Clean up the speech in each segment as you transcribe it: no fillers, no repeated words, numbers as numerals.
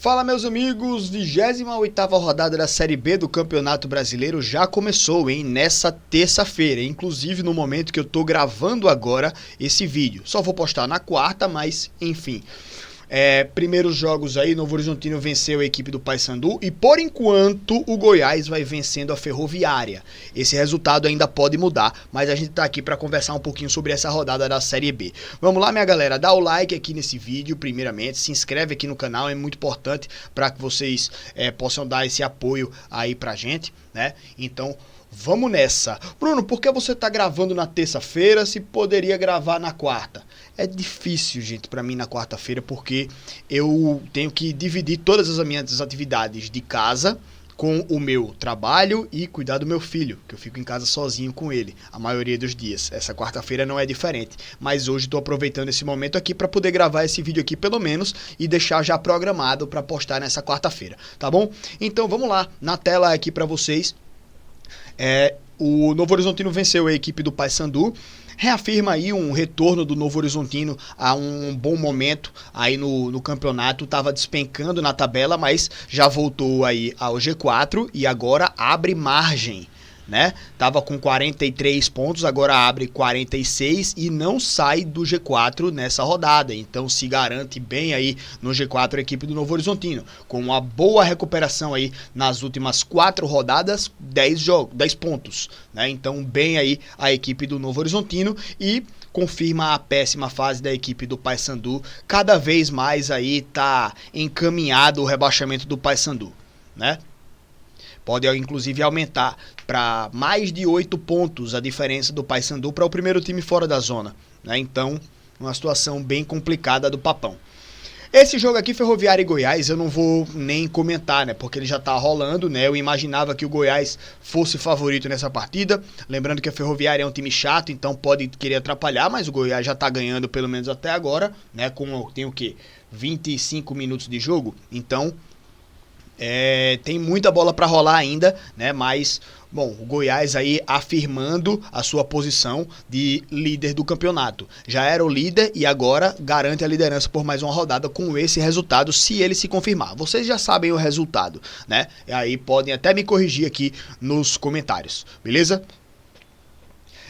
Fala, meus amigos, 28ª rodada da Série B do Campeonato Brasileiro já começou, hein? Nessa terça-feira, inclusive no momento que eu tô gravando agora esse vídeo. Só vou postar na quarta, mas enfim. Primeiros jogos aí, Novo Horizontino venceu a equipe do Paysandu e por enquanto o Goiás vai vencendo a Ferroviária. Esse resultado ainda pode mudar, mas a gente tá aqui para conversar um pouquinho sobre essa rodada da Série B. Vamos lá, minha galera, dá o like aqui nesse vídeo primeiramente, se inscreve aqui no canal, é muito importante para que vocês possam dar esse apoio aí pra gente, né? Então, vamos nessa. Bruno, por que você tá gravando na terça-feira se poderia gravar na quarta? É difícil, gente, pra mim na quarta-feira, porque eu tenho que dividir todas as minhas atividades de casa com o meu trabalho e cuidar do meu filho, que eu fico em casa sozinho com ele a maioria dos dias. Essa quarta-feira não é diferente, mas hoje estou aproveitando esse momento aqui para poder gravar esse vídeo aqui pelo menos e deixar já programado para postar nessa quarta-feira, tá bom? Então vamos lá, na tela aqui para vocês. O Novo Horizontino venceu a equipe do Paysandu, reafirma aí um retorno do Novo Horizontino a um bom momento aí no campeonato, estava despencando na tabela, mas já voltou aí ao G4 e agora abre margem, né? Tava com 43 pontos, agora abre 46 e não sai do G4 nessa rodada, então se garante bem aí no G4 a equipe do Novo Horizontino, com uma boa recuperação aí nas últimas 4 rodadas, 10 pontos, né? Então bem aí a equipe do Novo Horizontino e confirma a péssima fase da equipe do Paysandu, cada vez mais aí tá encaminhado o rebaixamento do Paysandu, né? Pode inclusive aumentar para mais de 8 pontos a diferença do Paysandu para o primeiro time fora da zona, né? Então, uma situação bem complicada do Papão. Esse jogo aqui, Ferroviária e Goiás, eu não vou nem comentar, né? Porque ele já tá rolando, né? Eu imaginava que o Goiás fosse favorito nessa partida. Lembrando que a Ferroviária é um time chato, então pode querer atrapalhar, mas o Goiás já tá ganhando pelo menos até agora, né? Tem o quê? 25 minutos de jogo, então tem muita bola para rolar ainda, né? Mas, bom, o Goiás aí afirmando a sua posição de líder do campeonato. Já era o líder e agora garante a liderança por mais uma rodada com esse resultado, se ele se confirmar. Vocês já sabem o resultado, né? E aí podem até me corrigir aqui nos comentários, beleza?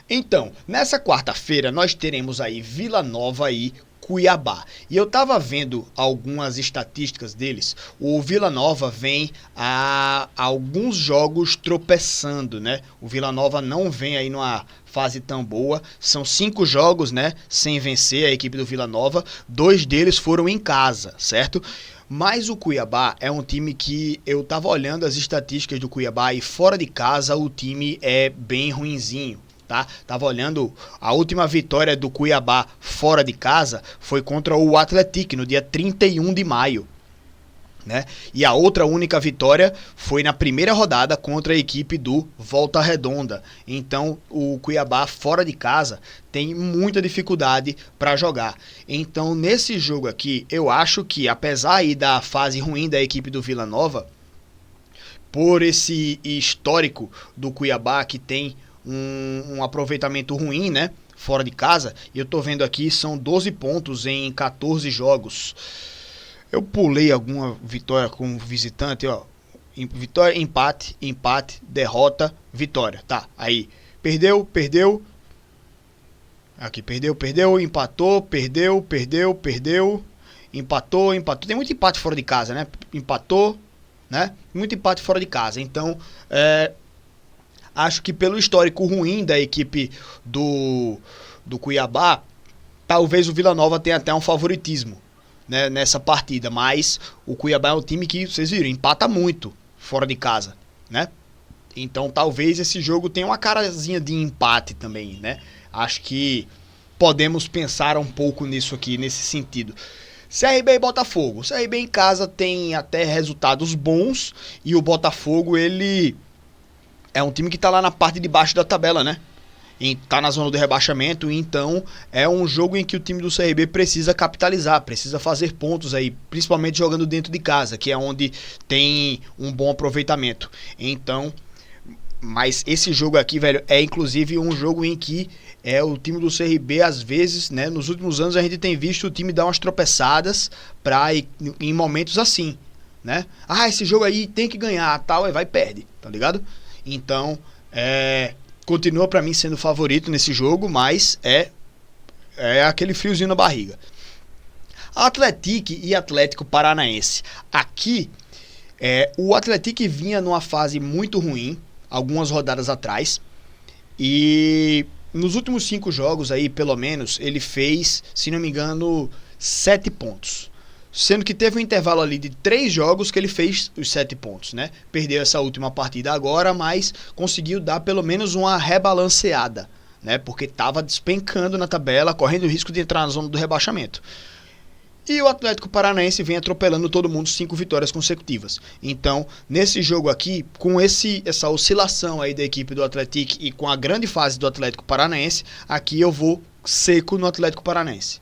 Então, nessa quarta-feira nós teremos aí Vila Nova e Cuiabá. E eu tava vendo algumas estatísticas deles. O Vila Nova vem a alguns jogos tropeçando, né? O Vila Nova não vem aí numa fase tão boa. São 5 jogos, né? Sem vencer a equipe do Vila Nova. 2 deles foram em casa, certo? Mas o Cuiabá é um time que eu tava olhando as estatísticas do Cuiabá e fora de casa o time é bem ruinzinho. Tá? Tava olhando, a última vitória do Cuiabá fora de casa foi contra o Atlético no dia 31 de maio, né? E a outra única vitória foi na primeira rodada contra a equipe do Volta Redonda. Então o Cuiabá fora de casa tem muita dificuldade para jogar. Então nesse jogo aqui eu acho que, apesar aí da fase ruim da equipe do Vila Nova, por esse histórico do Cuiabá que tem um aproveitamento ruim, né? Fora de casa. E eu tô vendo aqui, são 12 pontos em 14 jogos. Eu pulei alguma vitória como visitante, ó. Vitória, empate, derrota, vitória. Tá, aí. Perdeu. Aqui, perdeu, empatou, perdeu. Empatou. Tem muito empate fora de casa, né? Empatou, né? Muito empate fora de casa. Então, acho que pelo histórico ruim da equipe do Cuiabá, talvez o Vila Nova tenha até um favoritismo, né, nessa partida. Mas o Cuiabá é um time que, vocês viram, empata muito fora de casa, né? Então talvez esse jogo tenha uma carazinha de empate também, né? Acho que podemos pensar um pouco nisso aqui, nesse sentido. CRB e Botafogo. O CRB em casa tem até resultados bons e o Botafogo, ele é um time que tá lá na parte de baixo da tabela, né? E tá na zona do rebaixamento, então é um jogo em que o time do CRB precisa capitalizar, precisa fazer pontos aí, principalmente jogando dentro de casa, que é onde tem um bom aproveitamento. Então, mas esse jogo aqui, velho, é inclusive um jogo em que o time do CRB, às vezes, né, nos últimos anos a gente tem visto o time dar umas tropeçadas em momentos assim, né? Ah, esse jogo aí tem que ganhar, tal, aí vai e perde, tá ligado? Então, continua pra mim sendo favorito nesse jogo, mas é aquele friozinho na barriga. Atlético e Atlético Paranaense. Aqui, o Atlético vinha numa fase muito ruim, algumas rodadas atrás, e nos últimos 5 jogos aí, pelo menos, ele fez, se não me engano, 7 pontos. Sendo que teve um intervalo ali de 3 jogos que ele fez os 7 pontos, né? Perdeu essa última partida agora, mas conseguiu dar pelo menos uma rebalanceada, né? Porque estava despencando na tabela, correndo o risco de entrar na zona do rebaixamento. E o Atlético Paranaense vem atropelando todo mundo, 5 vitórias consecutivas. Então, nesse jogo aqui, com essa oscilação aí da equipe do Atlético e com a grande fase do Atlético Paranaense, aqui eu vou seco no Atlético Paranaense.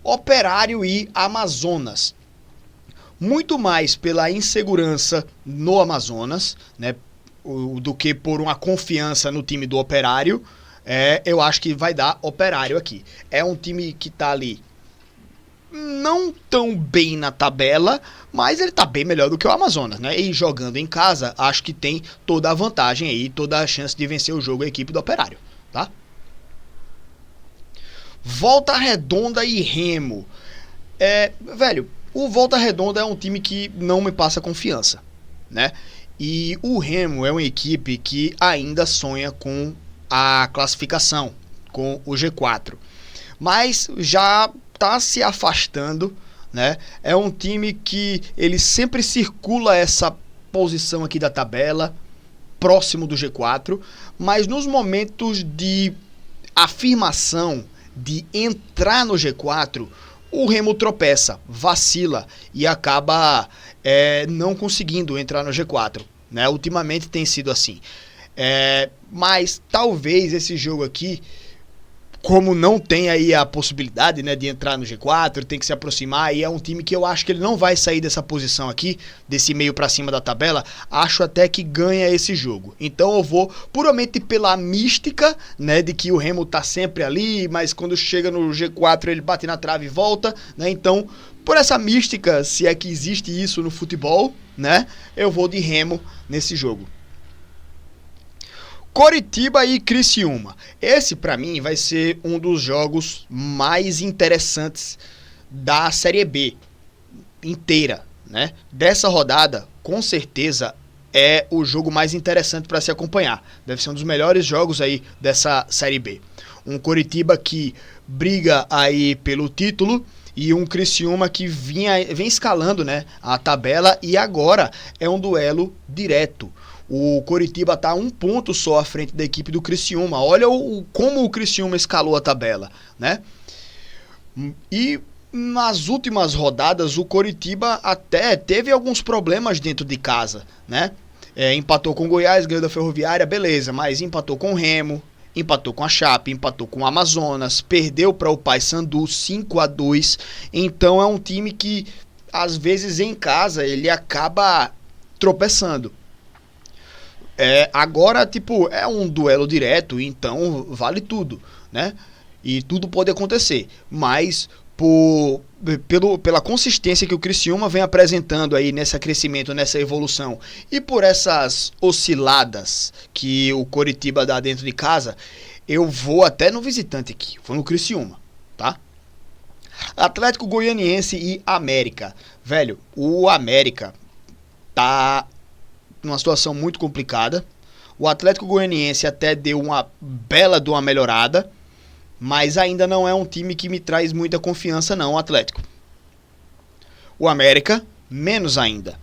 Operário e Amazonas. Muito mais pela insegurança no Amazonas, né, do que por uma confiança no time do Operário. Eu acho que vai dar Operário aqui. É um time que tá ali não tão bem na tabela, mas ele tá bem melhor do que o Amazonas, né? E jogando em casa, acho que tem toda a vantagem aí, toda a chance de vencer o jogo a equipe do Operário, tá? Volta Redonda e Remo. Velho, o Volta Redonda é um time que não me passa confiança, né? E o Remo é uma equipe que ainda sonha com a classificação, com o G4. Mas já tá se afastando, né? É um time que ele sempre circula essa posição aqui da tabela, próximo do G4, mas nos momentos de afirmação, de entrar no G4, o Remo tropeça, vacila e acaba não conseguindo entrar no G4, né? Ultimamente tem sido assim. Mas talvez esse jogo aqui, como não tem aí a possibilidade, né, de entrar no G4, tem que se aproximar, e é um time que eu acho que ele não vai sair dessa posição aqui, desse meio pra cima da tabela, acho até que ganha esse jogo. Então eu vou puramente pela mística, né, de que o Remo tá sempre ali, mas quando chega no G4 ele bate na trave e volta, né, então por essa mística, se é que existe isso no futebol, né, eu vou de Remo nesse jogo. Coritiba e Criciúma. Esse, pra mim, vai ser um dos jogos mais interessantes da Série B inteira, né? Dessa rodada, com certeza, é o jogo mais interessante para se acompanhar. Deve ser um dos melhores jogos aí dessa Série B. Um Coritiba que briga aí pelo título e um Criciúma que vem escalando, né, a tabela, e agora é um duelo direto. O Coritiba está 1 ponto só à frente da equipe do Criciúma. Olha como o Criciúma escalou a tabela, né? E nas últimas rodadas o Coritiba até teve alguns problemas dentro de casa, né? Empatou com o Goiás, ganhou da Ferroviária, beleza, mas empatou com o Remo, empatou com a Chape, empatou com o Amazonas, perdeu para o Paysandu 5-2. Então é um time que às vezes em casa ele acaba tropeçando. Agora, tipo, é um duelo direto, então vale tudo, né? E tudo pode acontecer, mas pela consistência que o Criciúma vem apresentando aí nesse crescimento, nessa evolução, e por essas osciladas que o Coritiba dá dentro de casa, eu vou até no visitante aqui, vou no Criciúma, tá? Atlético Goianiense e América. Velho, o América tá numa situação muito complicada. O Atlético Goianiense até deu uma bela de uma melhorada, mas ainda não é um time que me traz muita confiança não, o Atlético. O América, menos ainda,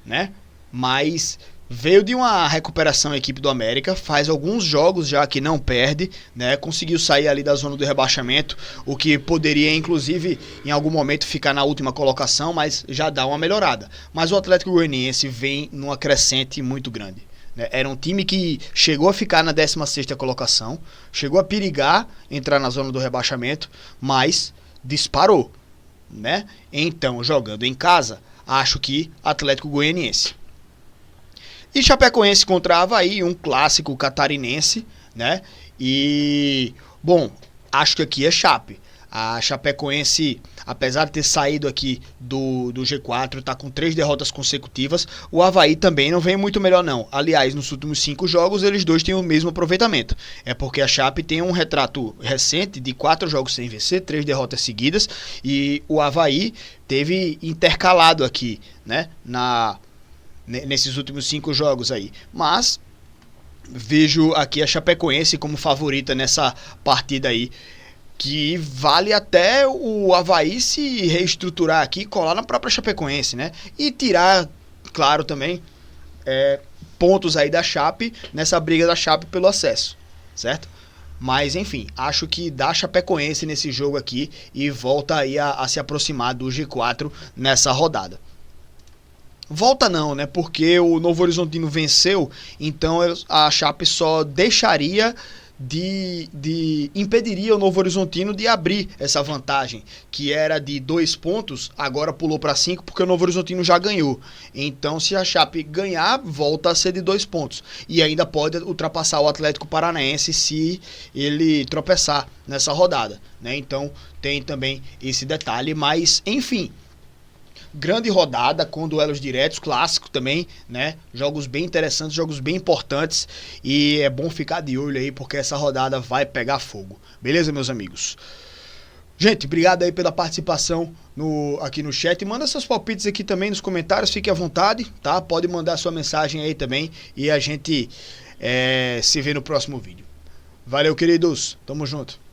né? Mas veio de uma recuperação a equipe do América, faz alguns jogos já que não perde, né? Conseguiu sair ali da zona do rebaixamento, o que poderia inclusive em algum momento ficar na última colocação, mas já dá uma melhorada. Mas o Atlético Goianiense vem numa crescente muito grande, né? Era um time que chegou a ficar na 16ª colocação, chegou a perigar entrar na zona do rebaixamento, mas disparou, né? Então, jogando em casa, acho que Atlético Goianiense. E Chapecoense contra Avaí, um clássico catarinense, né? E, bom, acho que aqui é Chape. A Chapecoense, apesar de ter saído aqui do G4, está com 3 derrotas consecutivas. O Avaí também não vem muito melhor não. Aliás, nos últimos 5 jogos, eles dois têm o mesmo aproveitamento. É porque a Chape tem um retrato recente de 4 jogos sem vencer, 3 derrotas seguidas. E o Avaí teve intercalado aqui, né, nesses últimos 5 jogos aí. Mas vejo aqui a Chapecoense como favorita nessa partida aí, que vale até o Avaí se reestruturar aqui e colar na própria Chapecoense, né? E tirar, claro, também pontos aí da Chape nessa briga da Chape pelo acesso, certo? Mas enfim, acho que dá Chapecoense nesse jogo aqui e volta aí a se aproximar do G4 nessa rodada. Volta não, né? Porque o Novo Horizontino venceu, então a Chape só deixaria impediria o Novo Horizontino de abrir essa vantagem, que era de 2 pontos, agora pulou para 5 porque o Novo Horizontino já ganhou. Então, se a Chape ganhar, volta a ser de 2 pontos. E ainda pode ultrapassar o Atlético Paranaense se ele tropeçar nessa rodada, né? Então, tem também esse detalhe, mas enfim, grande rodada com duelos diretos, clássico também, né? Jogos bem interessantes, jogos bem importantes, e é bom ficar de olho aí porque essa rodada vai pegar fogo. Beleza, meus amigos? Gente, obrigado aí pela participação aqui no chat. Manda seus palpites aqui também nos comentários, fique à vontade, tá? Pode mandar sua mensagem aí também e a gente se vê no próximo vídeo. Valeu, queridos. Tamo junto.